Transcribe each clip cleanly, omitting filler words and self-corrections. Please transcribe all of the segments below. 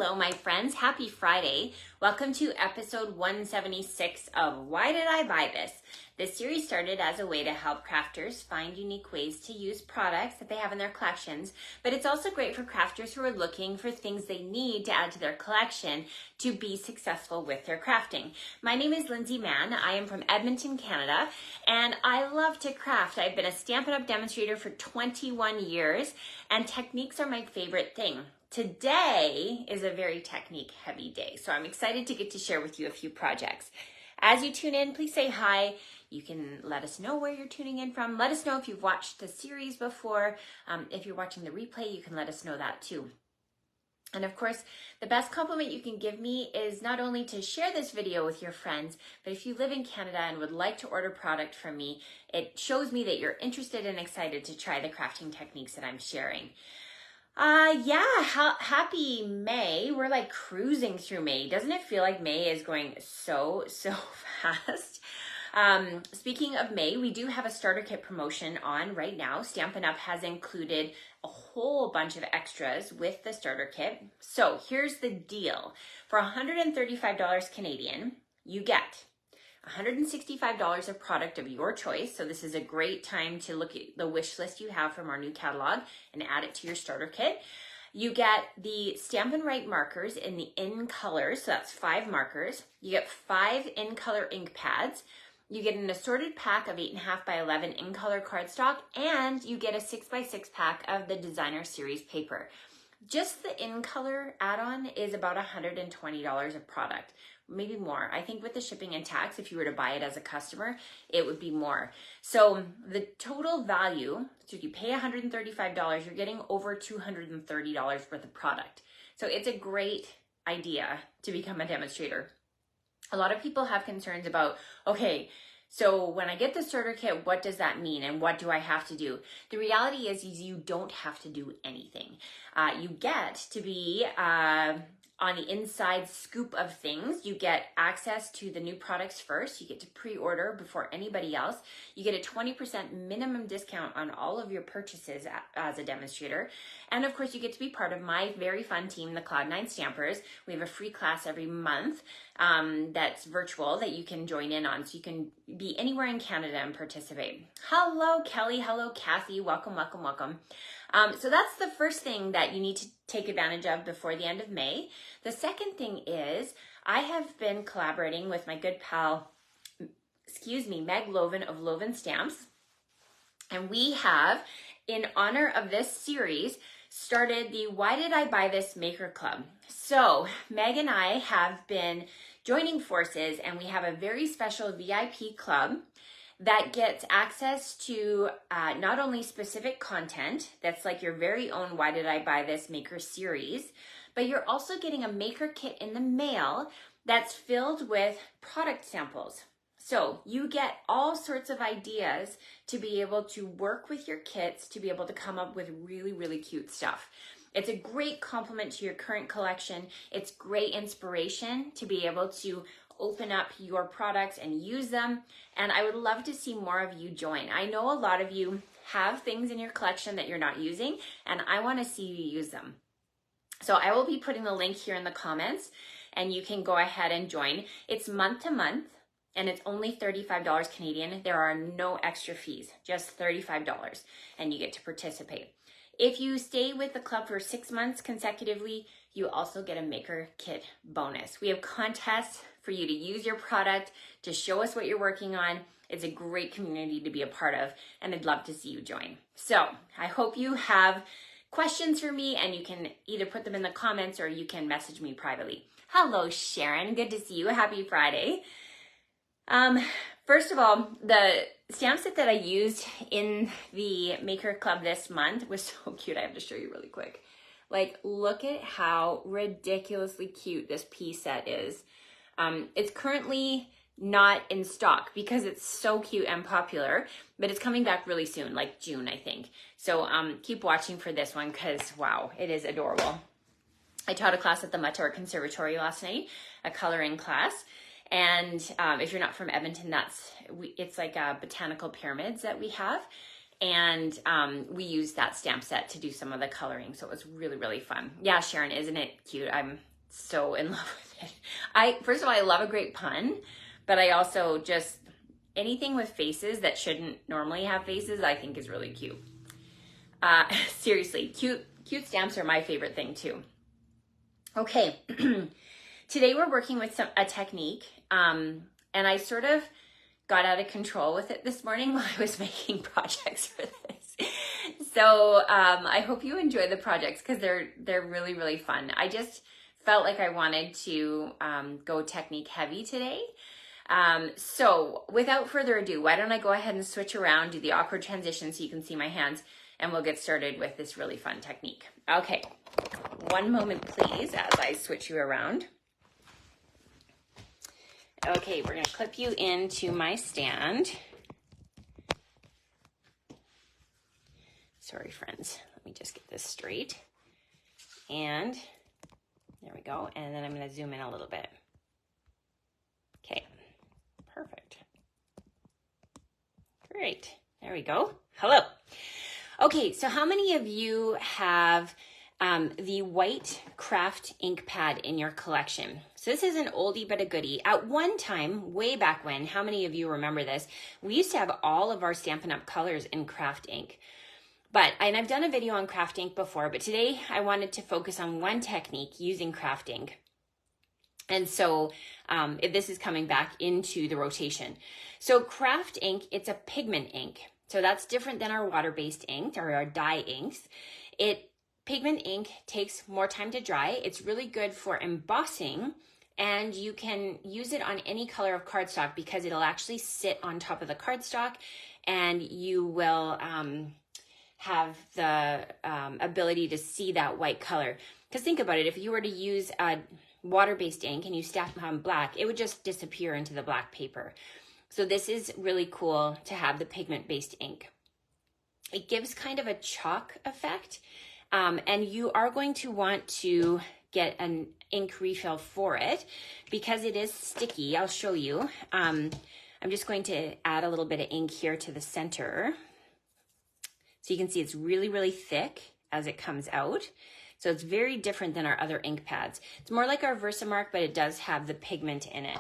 Hello, my friends. Happy Friday. Welcome to episode 176 of Why Did I Buy This? This series started as a way to help crafters find unique ways to use products that they have in their collections, but it's also great for crafters who are looking for things they need to add to their collection to be successful with their crafting. My name is Lindsay Mann. I am from Edmonton, Canada, and I love to craft. I've been a Stampin' Up! Demonstrator for 21 years, and techniques are my favorite thing. Today is a very technique-heavy day, so I'm excited to get to share with you a few projects. As you tune in, please say hi. You can let us know where you're tuning in from. Let us know if you've watched the series before. If you're watching the replay, you can let us know that too. And of course, the best compliment you can give me is not only to share this video with your friends, but if you live in Canada and would like to order product from me, it shows me that you're interested and excited to try the crafting techniques that I'm sharing. Happy May. We're like cruising through May. Doesn't it feel like May is going so fast? Speaking of May, we do have a starter kit promotion on right now. Stampin' Up! Has included a whole bunch of extras with the starter kit. So here's the deal. For $135 Canadian, you get $165 of product of your choice. So this is a great time to look at the wish list you have from our new catalog and add it to your starter kit. You get the Stampin' Right markers in the in colors, so that's 5 markers. You get 5 in color ink pads. You get an assorted pack of 8.5 by 11 in color cardstock, and you get a 6 by 6 pack of the designer series paper. Just the in color add-on is about $120 of product, maybe more. I think with the shipping and tax, if you were to buy it as a customer, it would be more. So the total value, so if you pay $135, you're getting over $230 worth of product. So it's a great idea to become a demonstrator. A lot of people have concerns about, okay, so when I get the starter kit, what does that mean and what do I have to do? The reality is you don't have to do anything. You get to be on the inside scoop of things. You get access to the new products first. You get to pre-order before anybody else. You get a 20% minimum discount on all of your purchases as a demonstrator. And of course, you get to be part of my very fun team, the Cloud9 Stampers. We have a free class every month that's virtual that you can join in on. So you can be anywhere in Canada and participate. Hello, Kelly. Hello, Kathy. Welcome, welcome, welcome. So that's the first thing that you need to take advantage of before the end of May. The second thing is I have been collaborating with my good pal, Meg Loven of Loven Stamps. And we have, in honor of this series, started the Why Did I Buy This Maker Club. So Meg and I have been joining forces, and we have a very special VIP club that gets access to not only specific content that's like your very own Why Did I Buy This Maker series, but you're also getting a maker kit in the mail that's filled with product samples. So you get all sorts of ideas to be able to work with your kits to be able to come up with really, really cute stuff. It's a great complement to your current collection. It's great inspiration to be able to open up your products and use them. And I would love to see more of you join. I know a lot of you have things in your collection that you're not using, and I want to see you use them. So I will be putting the link here in the comments, and you can go ahead and join. It's month to month, and it's only $35 Canadian. There are no extra fees, just $35, and you get to participate. If you stay with the club for 6 months consecutively, you also get a maker kit bonus. We have contests for you to use your product, to show us what you're working on. It's a great community to be a part of, and I'd love to see you join. So I hope you have questions for me, and you can either put them in the comments or you can message me privately. Hello, Sharon. Good to see you. Happy Friday. First of all, the stamp set that I used in the Maker Club this month was so cute. I have to show you really quick. Like, look at how ridiculously cute this piece set is. It's currently not in stock because it's so cute and popular, but it's coming back really soon, like June, I think. So keep watching for this one because, wow, it is adorable. I taught a class at the Matar Conservatory last night, a coloring class. And if you're not from Edmonton, it's like botanical pyramids that we have. And we used that stamp set to do some of the coloring. So it was really, really fun. Yeah, Sharon, isn't it cute? I'm so in love with it. First of all, I love a great pun, but I also just, anything with faces that shouldn't normally have faces, I think is really cute. Seriously, cute stamps are my favorite thing too. Okay, today we're working with a technique, and I sort of got out of control with it this morning while I was making projects for this. So I hope you enjoy the projects because they're really, really fun. I just felt like I wanted to go technique heavy today. So without further ado, why don't I go ahead and switch around, do the awkward transition so you can see my hands, and we'll get started with this really fun technique. Okay, one moment please as I switch you around. Okay, we're gonna clip you into my stand. Sorry friends, let me just get this straight. And there we go, and then I'm gonna zoom in a little bit. Okay, perfect. Great, there we go. Hello. Okay, so how many of you have the white craft ink pad in your collection? So this is an oldie but a goodie. At one time, way back when, how many of you remember this? We used to have all of our Stampin' Up! Colors in craft ink. And I've done a video on craft ink before, but today I wanted to focus on one technique using craft ink. And so this is coming back into the rotation. So craft ink, it's a pigment ink. So that's different than our water-based ink or our dye inks. Pigment ink takes more time to dry. It's really good for embossing, and you can use it on any color of cardstock because it'll actually sit on top of the cardstock, and you will have the ability to see that white color. Because think about it, if you were to use a water-based ink and you stamp on black, it would just disappear into the black paper. So this is really cool to have the pigment-based ink. It gives kind of a chalk effect, and you are going to want to get an ink refill for it because it is sticky. I'll show you. I'm just going to add a little bit of ink here to the center. So you can see it's really, really thick as it comes out. So it's very different than our other ink pads. It's more like our Versamark, but it does have the pigment in it.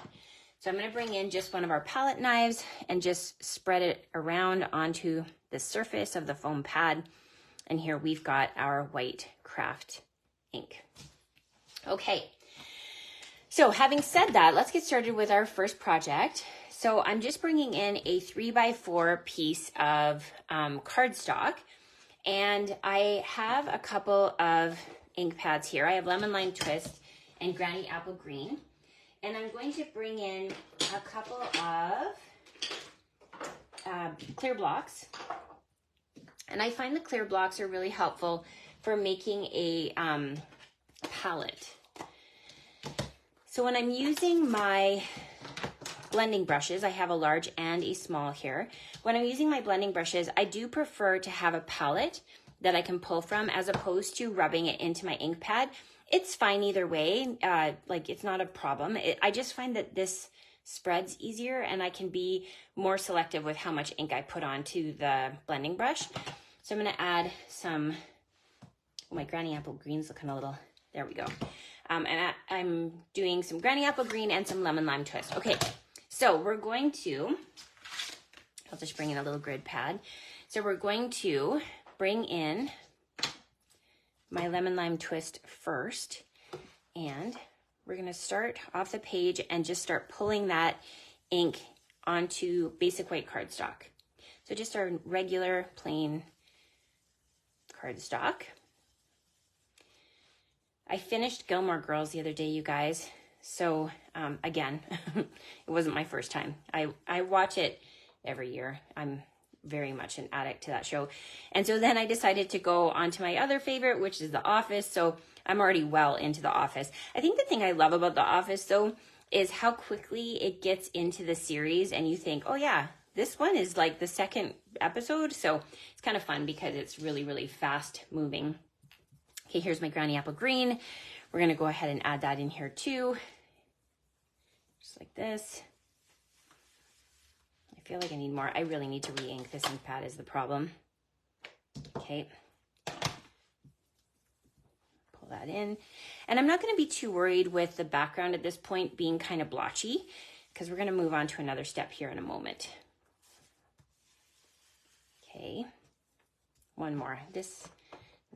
So I'm going to bring in just one of our palette knives and just spread it around onto the surface of the foam pad. And here we've got our white craft ink. Okay, so having said that, let's get started with our first project. So I'm just bringing in a 3x4 piece of cardstock, and I have a couple of ink pads here. I have Lemon Lime Twist and Granny Apple Green. And I'm going to bring in a couple of clear blocks. And I find the clear blocks are really helpful for making a palette. So when I'm using my blending brushes, I have a large and a small here. When I'm using my blending brushes, I do prefer to have a palette that I can pull from as opposed to rubbing it into my ink pad. It's fine either way, like it's not a problem. I just find that this spreads easier and I can be more selective with how much ink I put onto the blending brush. So I'm gonna add some, oh, my Granny Apple Green's looking a little, there we go. And I'm doing some Granny Apple Green and some Lemon Lime Twist. Okay, so we're going to, I'll just bring in a little grid pad. So we're going to bring in my Lemon Lime Twist first, and we're gonna start off the page and just start pulling that ink onto basic white cardstock. So just our regular plain cardstock. I finished Gilmore Girls the other day, you guys. So again, it wasn't my first time. I watch it every year. I'm very much an addict to that show. And so then I decided to go on to my other favorite, which is The Office. So I'm already well into The Office. I think the thing I love about The Office though is how quickly it gets into the series and you think, oh yeah, this one is like the second episode. So it's kind of fun because it's really, really fast moving. Okay, here's my Granny Apple Green. We're gonna go ahead and add that in here too. Just like this. I feel like I need more. I really need to re-ink this ink pad is the problem. Okay. Pull fill that in. And I'm not going to be too worried with the background at this point being kind of blotchy, because we're going to move on to another step here in a moment. Okay, one more. This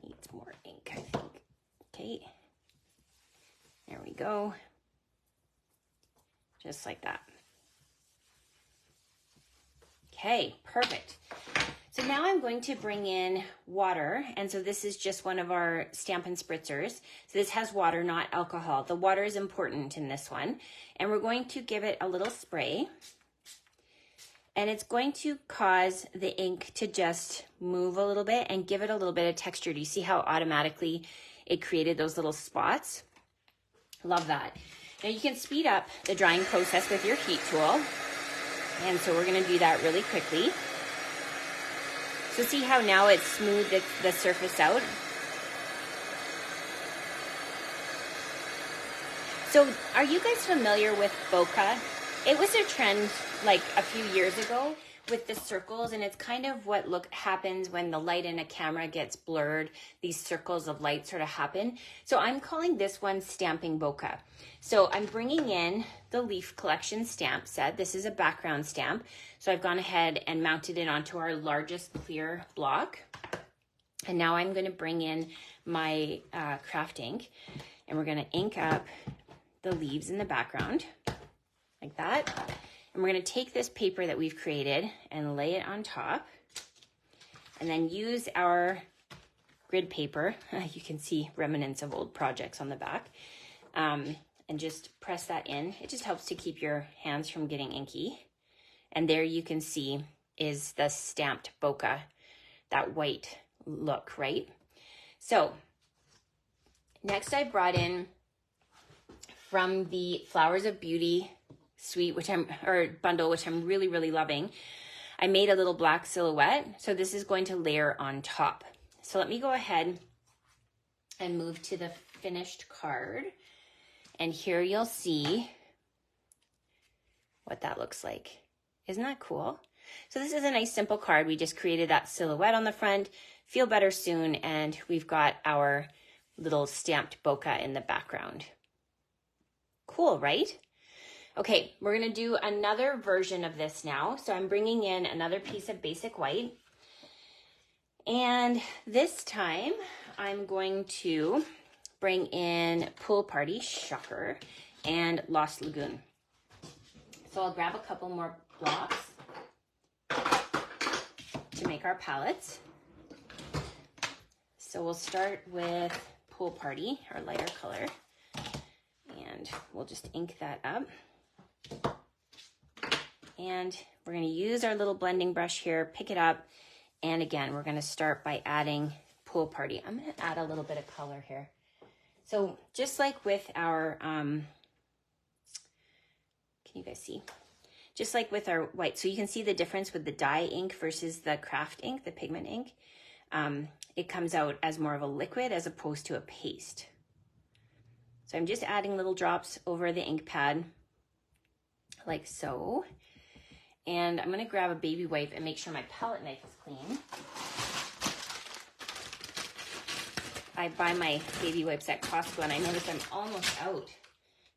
needs more ink, I think. Okay, there we go. Just like that. Okay, perfect. So now I'm going to bring in water. And so this is just one of our Stampin' Spritzers. So this has water, not alcohol. The water is important in this one. And we're going to give it a little spray. And it's going to cause the ink to just move a little bit and give it a little bit of texture. Do you see how automatically it created those little spots? Love that. Now you can speed up the drying process with your heat tool. And so we're gonna do that really quickly. So see how now it's smoothed the surface out? So are you guys familiar with bokeh? It was a trend like a few years ago with the circles, and it's kind of what happens when the light in a camera gets blurred. These circles of light sort of happen. So I'm calling this one Stamping Bokeh. So I'm bringing in the Leaf Collection stamp set. This is a background stamp. So I've gone ahead and mounted it onto our largest clear block. And now I'm going to bring in my craft ink, and we're going to ink up the leaves in the background like that. And we're going to take this paper that we've created and lay it on top, and then use our grid paper. You can see remnants of old projects on the back, and just press that in. It just helps to keep your hands from getting inky. And there you can see is the stamped bokeh, that white look, right? So next I brought in from the Flowers of Beauty suite, bundle, which I'm really, really loving. I made a little black silhouette. So this is going to layer on top. So let me go ahead and move to the finished card. And here you'll see what that looks like. Isn't that cool? So this is a nice simple card. We just created that silhouette on the front. Feel better soon. And we've got our little stamped bokeh in the background. Cool, right? Okay, we're gonna do another version of this now. So I'm bringing in another piece of basic white. And this time I'm going to bring in Pool Party, shocker, and Lost Lagoon. So I'll grab a couple more blocks to make our palettes. So we'll start with Pool Party, our lighter color, and we'll just ink that up. And we're going to use our little blending brush here, pick it up, and again, we're going to start by adding Pool Party. I'm going to add a little bit of color here. So just like with our, can you guys see? Just like with our white, so you can see the difference with the dye ink versus the craft ink, the pigment ink. It comes out as more of a liquid as opposed to a paste. So I'm just adding little drops over the ink pad, like so. And I'm gonna grab a baby wipe and make sure my palette knife is clean. I buy my baby wipes at Costco, and I notice I'm almost out.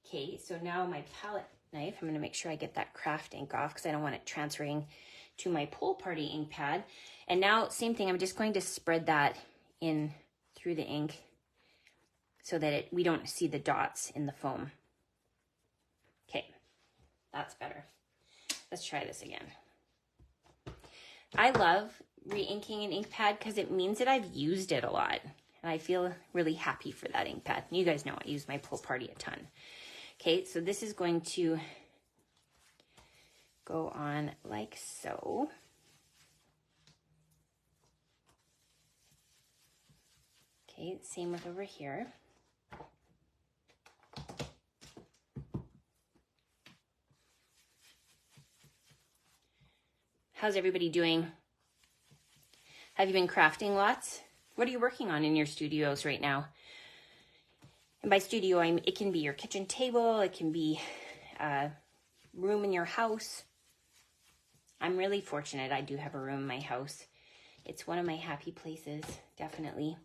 Okay, so now my palette knife, I'm gonna make sure I get that craft ink off because I don't want it transferring to my Pool Party ink pad. And now, same thing, I'm just going to spread that in through the ink so that we don't see the dots in the foam. Okay, that's better. Let's try this again. I love re-inking an ink pad because it means that I've used it a lot. And I feel really happy for that ink pad. You guys know I use my Pool Party a ton. Okay, so this is going to go on like so. Okay, same with over here. How's everybody doing? Have you been crafting lots? What are you working on in your studios right now? And by studio, it can be your kitchen table, it can be a room in your house. I'm really fortunate I do have a room in my house. It's one of my happy places, definitely.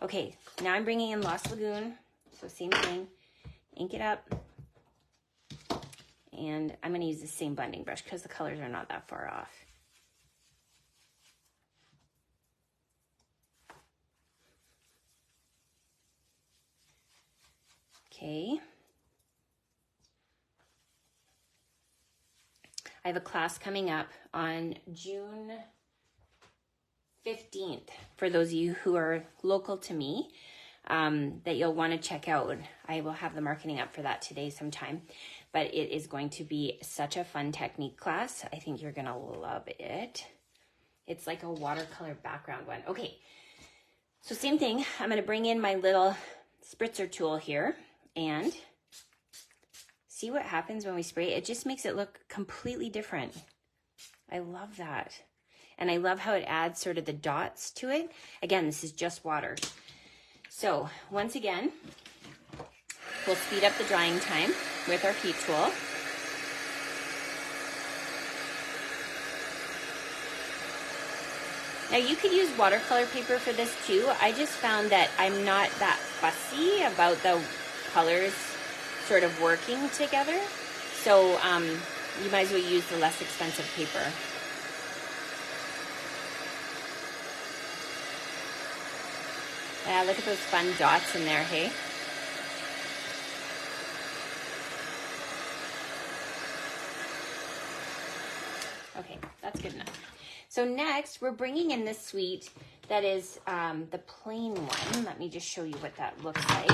Okay, now I'm bringing in Lost Lagoon. So same thing, ink it up. And I'm gonna use the same blending brush because the colors are not that far off. Okay. I have a class coming up on June 15th for those of you who are local to me that you'll want to check out. I will have the marketing up for that today sometime, but it is going to be such a fun technique class. I think you're going to love it. It's like a watercolor background one. Okay, so same thing. I'm going to bring in my little spritzer tool here and see what happens when we spray. It just makes it look completely different. I love that. And I love how it adds sort of the dots to it. Again, this is just water. So once again, we'll speed up the drying time with our heat tool. Now you could use watercolor paper for this too. I just found that I'm not that fussy about the colors sort of working together. So you might as well use the less expensive paper. Yeah, look at those fun dots in there, hey? Okay, that's good enough. So next, we're bringing in this suite that is the plain one. Let me just show you what that looks like.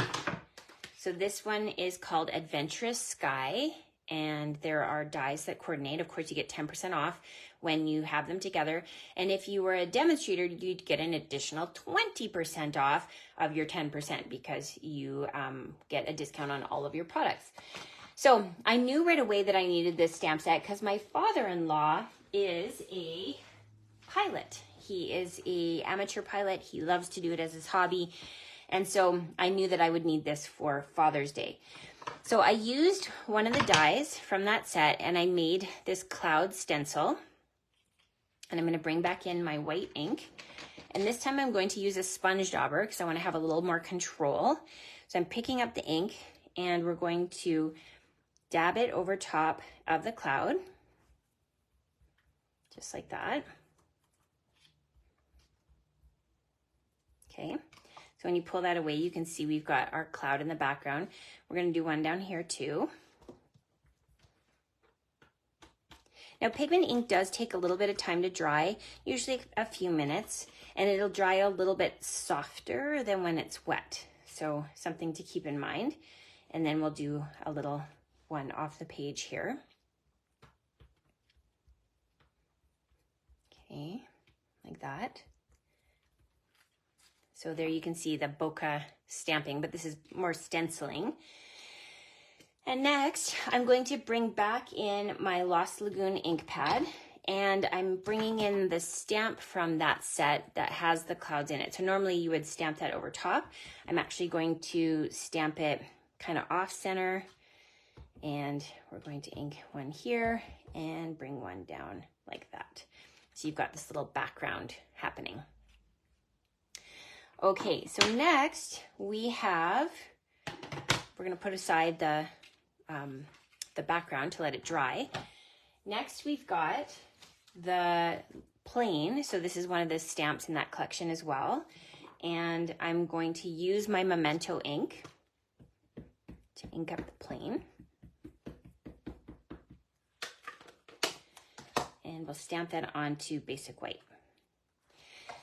So this one is called Adventurous Sky, and there are dies that coordinate. Of course, you get 10% off when you have them together. And if you were a demonstrator, you'd get an additional 20% off of your 10% because you get a discount on all of your products. So I knew right away that I needed this stamp set because my father-in-law is a pilot. He is an amateur pilot. He loves to do it as his hobby. And so I knew that I would need this for Father's Day. So I used one of the dies from that set and I made this cloud stencil. And I'm going to bring back in my white ink. And this time I'm going to use a sponge dauber because I want to have a little more control. So I'm picking up the ink and we're going to dab it over top of the cloud. Just like that. Okay. So when you pull that away, you can see we've got our cloud in the background. We're going to do one down here too. Now pigment ink does take a little bit of time to dry, usually a few minutes, and it'll dry a little bit softer than when it's wet. So something to keep in mind. And then we'll do a little one off the page here. Okay, like that. So there you can see the bokeh stamping, but this is more stenciling. And next, I'm going to bring back in my Lost Lagoon ink pad, and I'm bringing in the stamp from that set that has the clouds in it. So normally you would stamp that over top. I'm actually going to stamp it kind of off center, and we're going to ink one here and bring one down like that. So you've got this little background happening. Okay, so next we're gonna put aside the background to let it dry. Next we've got the plain. So this is one of the stamps in that collection as well. And I'm going to use my Memento ink to ink up the plain. And we'll stamp that onto basic white.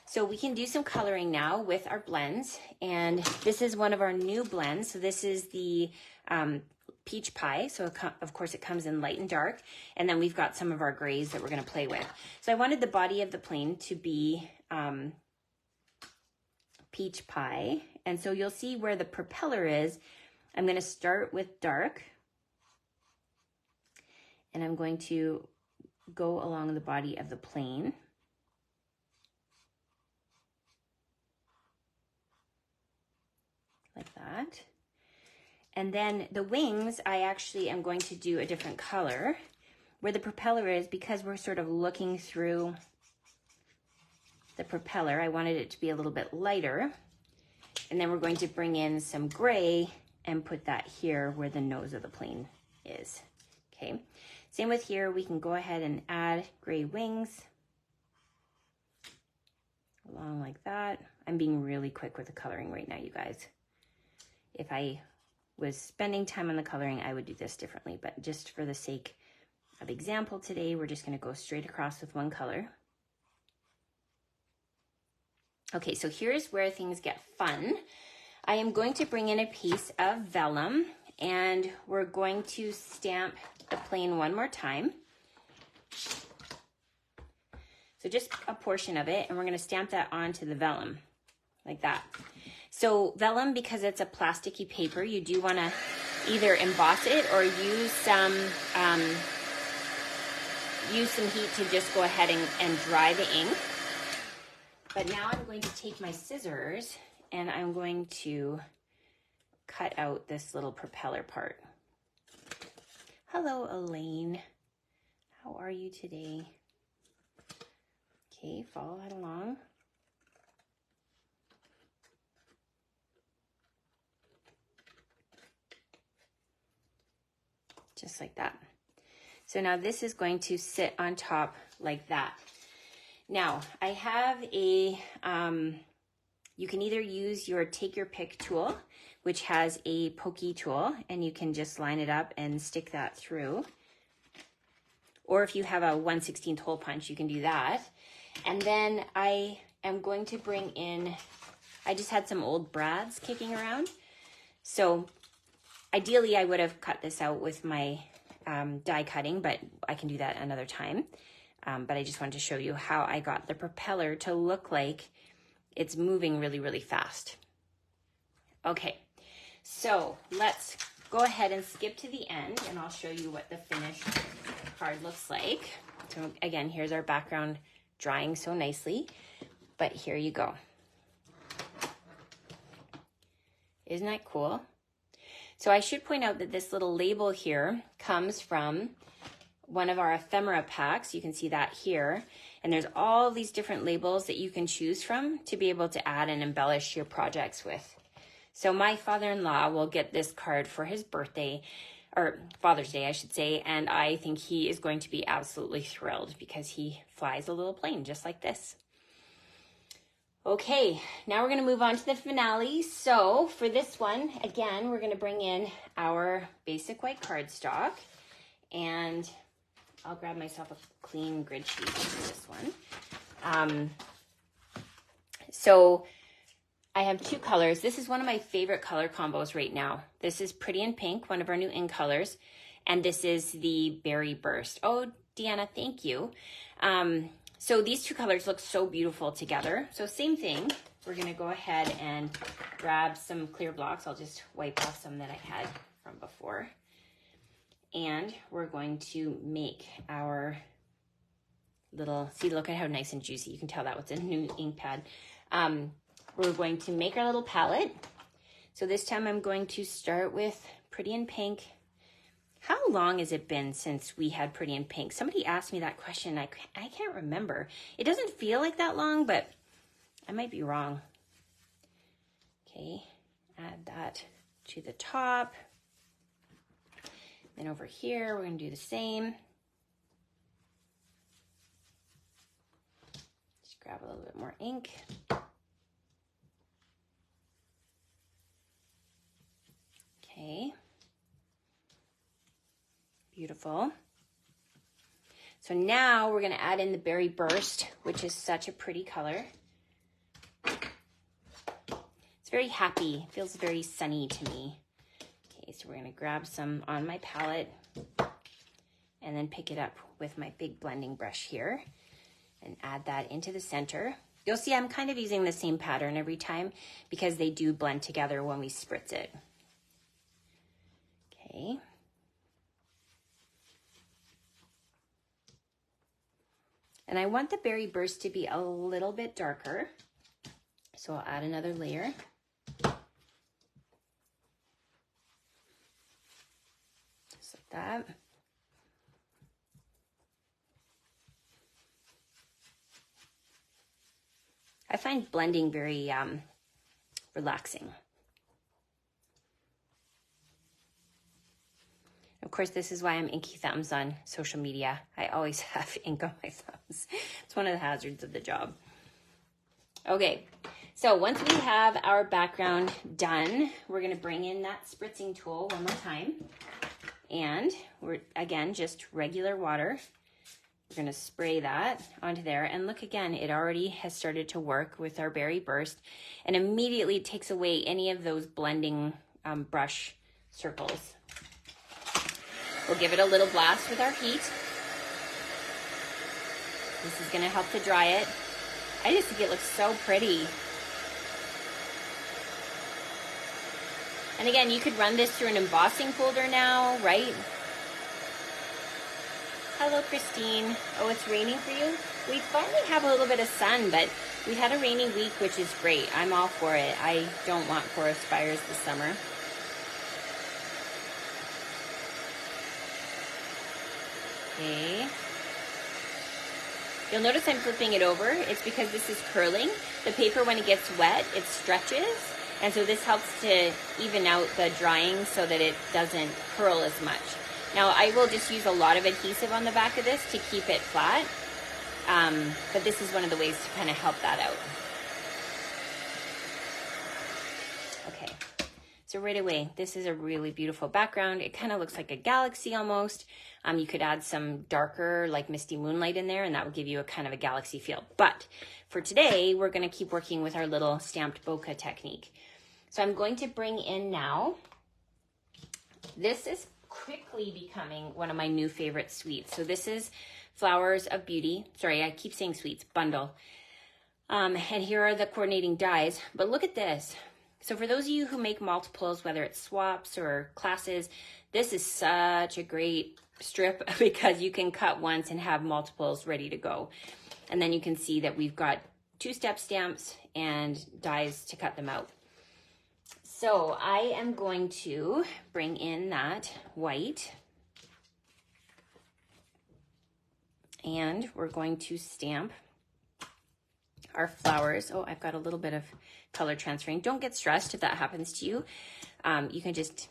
So we can do some coloring now with our blends, and this is one of our new blends. So this is the peach pie. So of course it comes in light and dark, and then we've got some of our grays that we're going to play with. So I wanted the body of the plane to be peach pie, and so you'll see where the propeller is. I'm going to start with dark, and I'm going to go along the body of the plane. Like that. And then the wings, I actually am going to do a different color. Where the propeller is, because we're sort of looking through the propeller, I wanted it to be a little bit lighter. And then we're going to bring in some gray and put that here where the nose of the plane is. Okay, same with here. We can go ahead and add gray wings along like that. I'm being really quick with the coloring right now, you guys. If I was spending time on the coloring, I would do this differently, but just for the sake of example today, we're just going to go straight across with one color. Okay, so here's where things get fun. I am going to bring in a piece of vellum, and we're going to stamp the plane one more time. So just a portion of it, and we're going to stamp that onto the vellum like that. So vellum, because it's a plasticky paper, you do want to either emboss it or use some heat to just go ahead and dry the ink. But now I'm going to take my scissors and I'm going to cut out this little propeller part. Hello, Elaine. How are you today? Okay, follow that along. Just like that. So now this is going to sit on top like that. Now I have a, you can either use your take your pick tool, which has a pokey tool, and you can just line it up and stick that through. Or if you have a 1/16 hole punch, you can do that. And then I am going to bring in, I just had some old brads kicking around. So ideally I would have cut this out with my die cutting, but I can do that another time. But I just wanted to show you how I got the propeller to look like it's moving really, really fast. Okay, so let's go ahead and skip to the end and I'll show you what the finished card looks like. So again, here's our background drying so nicely, but here you go. Isn't that cool? So I should point out that this little label here comes from one of our ephemera packs. You can see that here. And there's all these different labels that you can choose from to be able to add and embellish your projects with. So my father-in-law will get this card for his birthday, or Father's Day, I should say. And I think he is going to be absolutely thrilled because he flies a little plane just like this. Okay, now we're going to move on to the finale. So for this one, again, we're going to bring in our basic white cardstock, and I'll grab myself a clean grid sheet for this one. So I have two colors. This is one of my favorite color combos right now. This is Pretty in Pink, one of our new in colors, and this is the Berry Burst. Oh, Deanna, thank you. So these two colors look so beautiful together. So same thing, we're gonna go ahead and grab some clear blocks. I'll just wipe off some that I had from before. And we're going to make our little, see, look at how nice and juicy. You can tell that was a new ink pad. We're going to make our little palette. So this time I'm going to start with Pretty in Pink. How long has it been since we had Pretty in Pink? Somebody asked me that question. I can't remember. It doesn't feel like that long, but I might be wrong. Okay, add that to the top. Then over here, we're going to do the same. Just grab a little bit more ink. Okay. Beautiful. So now we're going to add in the Berry Burst, which is such a pretty color. It's very happy. It feels very sunny to me. Okay, so we're going to grab some on my palette and then pick it up with my big blending brush here and add that into the center. You'll see I'm kind of using the same pattern every time because they do blend together when we spritz it. Okay. And I want the Berry Burst to be a little bit darker. So I'll add another layer. Just like that. I find blending very relaxing. Of course, this is why I'm inky thumbs on social media. I always have ink on my thumbs. It's one of the hazards of the job. Okay, so once we have our background done, we're gonna bring in that spritzing tool one more time. And we're, again, just regular water. We're gonna spray that onto there. And look again, it already has started to work with our berry burst and immediately takes away any of those blending brush circles. We'll give it a little blast with our heat. This is gonna help to dry it. I just think it looks so pretty. And again, you could run this through an embossing folder now, right? Hello, Christine. Oh, it's raining for you? We finally have a little bit of sun, but we had a rainy week, which is great. I'm all for it. I don't want forest fires this summer. Okay. You'll notice I'm flipping it over. It's because this is curling. The paper, when it gets wet, it stretches. And so this helps to even out the drying so that it doesn't curl as much. Now, I will just use a lot of adhesive on the back of this to keep it flat. But this is one of the ways to kind of help that out. Okay, so right away, this is a really beautiful background. It kind of looks like a galaxy almost. You could add some darker, like misty moonlight in there, and that would give you a kind of a galaxy feel. But for today, we're gonna keep working with our little stamped bokeh technique. So I'm going to bring in now, this is quickly becoming one of my new favorite sweets. So this is Flowers of Beauty. Sorry, I keep saying sweets, bundle. And here are the coordinating dies, but look at this. So for those of you who make multiples, whether it's swaps or classes, this is such a great strip because you can cut once and have multiples ready to go. And then you can see that we've got 2-step stamps and dies to cut them out. So I am going to bring in that white and we're going to stamp our flowers. Oh, I've got a little bit of color transferring. Don't get stressed if that happens to you. You can just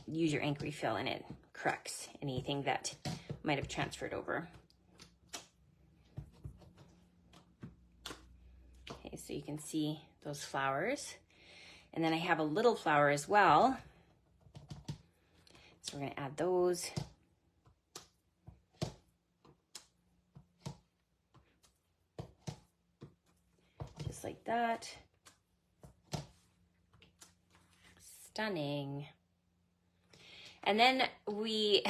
use your ink refill and it corrects anything that might have transferred over. Okay, so you can see those flowers. And then I have a little flower as well. So we're gonna add those. Just like that. Stunning. And then we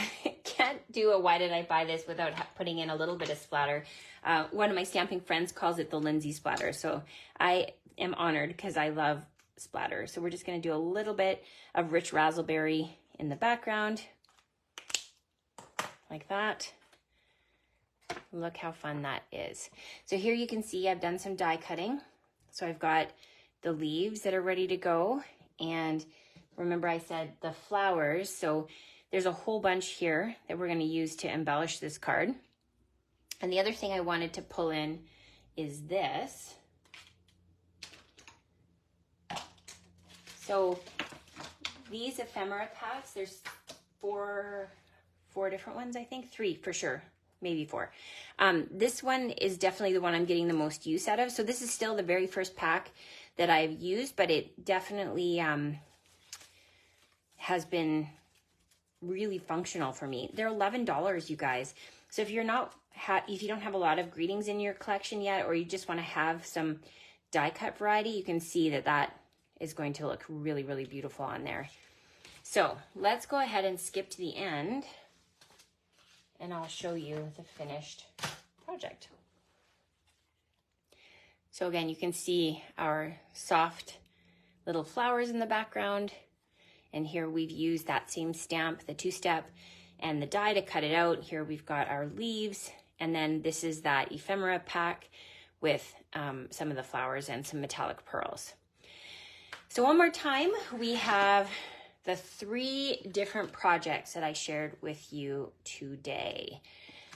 can't do a why did I buy this without putting in a little bit of splatter. One of my stamping friends calls it the Lindsay splatter. So I am honored because I love splatter. So we're just going to do a little bit of rich raspberry in the background like that. Look how fun that is. So here you can see I've done some die cutting. So I've got the leaves that are ready to go. And remember I said the flowers. So there's a whole bunch here that we're going to use to embellish this card. And the other thing I wanted to pull in is this. So these ephemera packs, there's four different ones, I think. 3 for sure, maybe 4. This one is definitely the one I'm getting the most use out of. So this is still the very first pack that I've used, but it definitely has been really functional for me. They're $11, you guys. So if you're not, if you don't have a lot of greetings in your collection yet, or you just want to have some die cut variety, you can see that that is going to look really, really beautiful on there. So let's go ahead and skip to the end and I'll show you the finished project. So again, you can see our soft little flowers in the background. And here we've used that same stamp, the 2-step and the die to cut it out. Here we've got our leaves. And then this is that ephemera pack with some of the flowers and some metallic pearls. So one more time, we have the 3 different projects that I shared with you today.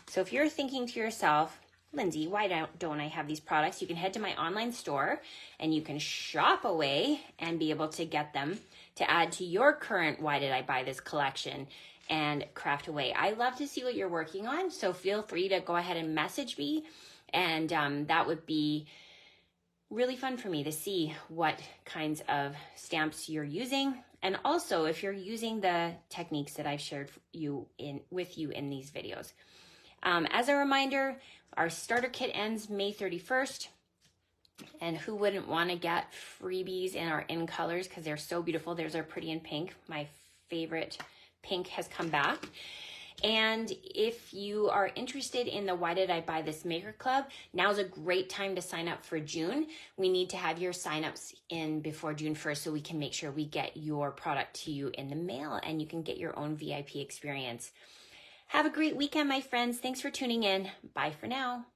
So if you're thinking to yourself, Lindsay, why don't I have these products? You can head to my online store and you can shop away and be able to get them to add to your current Why Did I Buy This collection and craft away. I love to see what you're working on, so feel free to go ahead and message me, and that would be really fun for me to see what kinds of stamps you're using, and also if you're using the techniques that I've shared with you in these videos. As a reminder, our starter kit ends May 31st, and who wouldn't want to get freebies in our in colors because they're so beautiful. There's our pretty in pink. My favorite pink has come back. And if you are interested in the Why Did I Buy This Maker Club, now's a great time to sign up for June. We need to have your signups in before June 1st so we can make sure we get your product to you in the mail and you can get your own VIP experience. Have a great weekend, my friends. Thanks for tuning in. Bye for now.